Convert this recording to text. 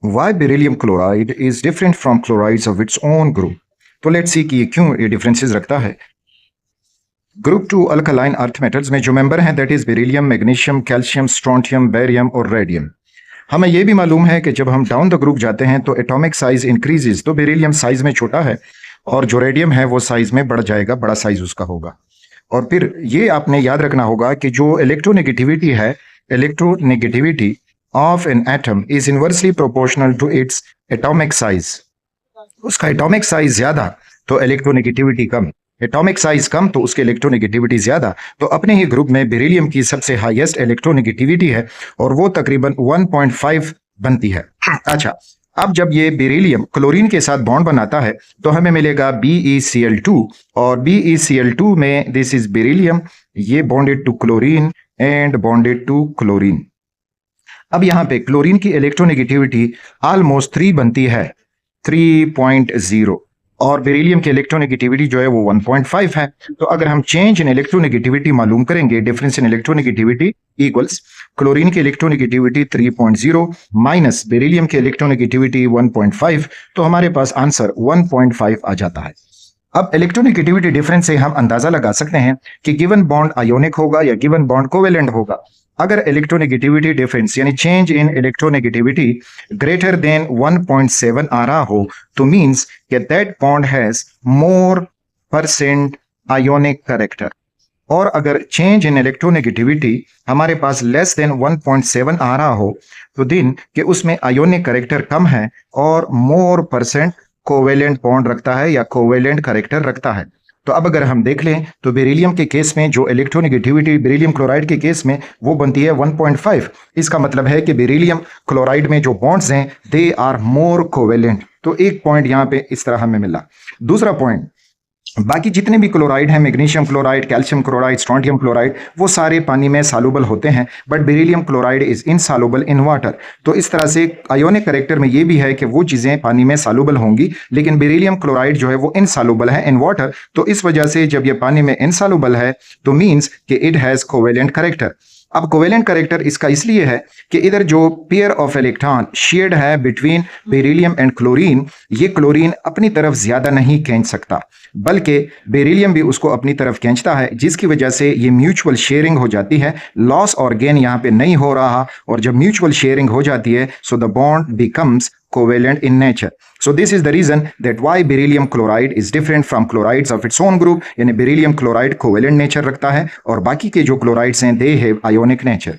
Why beryllium chloride is different from chlorides of its own group? तो let's see कि ये क्यों ये डिफरेंसेस रखता है। ग्रुप 2 अल्कलाइन अर्थ मेटल्स में जो मेंबर हैं that is beryllium, magnesium, calcium, strontium, barium और रेडियम। हमें यह भी मालूम है कि जब हम डाउन द ग्रुप जाते हैं तो एटॉमिक साइज इंक्रीजेस, तो बेरिलियम साइज में छोटा है और जो रेडियम है वो साइज में बढ़ जाएगा, बड़ा साइज उसका होगा। और फिर ये आपने याद रखना होगा कि जो इलेक्ट्रोनेगेटिविटी है, electronegativity of an atom is inversely proportional to its atomic size. उसका एटॉमिक साइज ज्यादा तो इलेक्ट्रोनेगेटिविटी कम, एटॉमिक साइज कम तो उसके इलेक्ट्रोनेगेटिविटी ज्यादा। तो अपने ही ग्रुप में बेरिलियम की सबसे हाईएस्ट इलेक्ट्रोनेगेटिविटी है और वो तकरीबन 1.5 बनती है। अच्छा, अब जब ये बेरिलियम क्लोरीन के साथ बॉन्ड बनाता है तो हमें मिलेगा BeCl2 और BeCl2 में दिस इज बेरिलियम, ये bonded to chlorine and bonded to chlorine. अब यहाँ पे क्लोरीन की इलेक्ट्रोनेगेटिविटी ऑलमोस्ट 3 बनती है, 3.0, और बेरिलियम की इलेक्ट्रोनेगेटिविटी जो है वो 1.5 है। तो अगर हम चेंज इन इलेक्ट्रोनेगेटिविटी मालूम करेंगे, difference in electronegativity equals chlorine की इलेक्ट्रोनेगेटिविटी 3.0 माइनस बेरिलियम की इलेक्ट्रोनेगेटिविटी 1.5, तो हमारे पास आंसर 1.5 आ जाता है। अब इलेक्ट्रोनेगेटिविटी डिफरेंस से हम अंदाजा लगा सकते हैं कि गिवन बॉन्ड आयोनिक होगा या गिवन बॉन्ड कोवेलेंट होगा। अगर इलेक्ट्रोनेगेटिविटी डिफरेंस यानी change in electronegativity greater than 1.7 आ रहा हो तो मींस कि that bond has more percent ionic character. और अगर चेंज इन इलेक्ट्रोनेगेटिविटी हमारे पास लेस देन 1.7 आ रहा हो तो दिन कि उसमें आयोनिक कैरेक्टर कम है और मोर परसेंट कोवेलेंट बॉन्ड रखता है या कोवेलेंट कैरेक्टर रखता है। तो अब अगर हम देख लें तो बेरिलियम के केस में जो इलेक्ट्रोनेगेटिविटी बेरिलियम क्लोराइड के केस में वो बनती है 1.5। इसका मतलब है कि बेरिलियम क्लोराइड में जो बॉन्ड्स हैं दे आर मोर कोवेलेंट। तो एक पॉइंट यहाँ पे इस तरह हमें मिला। दूसरा पॉइंट, बाकी जितने भी क्लोराइड हैं, magnesium chloride, calcium chloride, strontium chloride, वो सारे पानी में सॉल्युबल होते हैं, but beryllium chloride is insoluble in water. तो इस तरह से आयोनिक कैरेक्टर में ये भी है कि वो चीज़ें पानी में सॉल्युबल होंगी, लेकिन बेरिलियम क्लोराइड जो है वो इनसॉल्युबल है इन वाटर। तो इस वजह से जब ये पानी में इनसॉल्युबल है तो मीन्स कि इट हैज़ कोवेलेंट कैरेक्टर। अब कोवेलेंट कैरेक्टर इसका इसलिए है कि इधर जो पेयर ऑफ इलेक्ट्रॉन शेयर्ड है बिटवीन बेरिलियम एंड क्लोरीन, ये क्लोरीन अपनी तरफ ज्यादा नहीं खींच सकता बल्कि बेरिलियम भी उसको अपनी तरफ खींचता है, जिसकी वजह से ये म्यूचुअल शेयरिंग हो जाती है। लॉस और गेन यहाँ पे नहीं हो रहा, और जब म्यूचुअल शेयरिंग हो जाती है so the bond becomes covalent in nature. So this is the reason that why beryllium chloride is different from chlorides of its own group, यानी beryllium chloride covalent nature रखता है और बाकी के जो chlorides हैं they have ionic nature.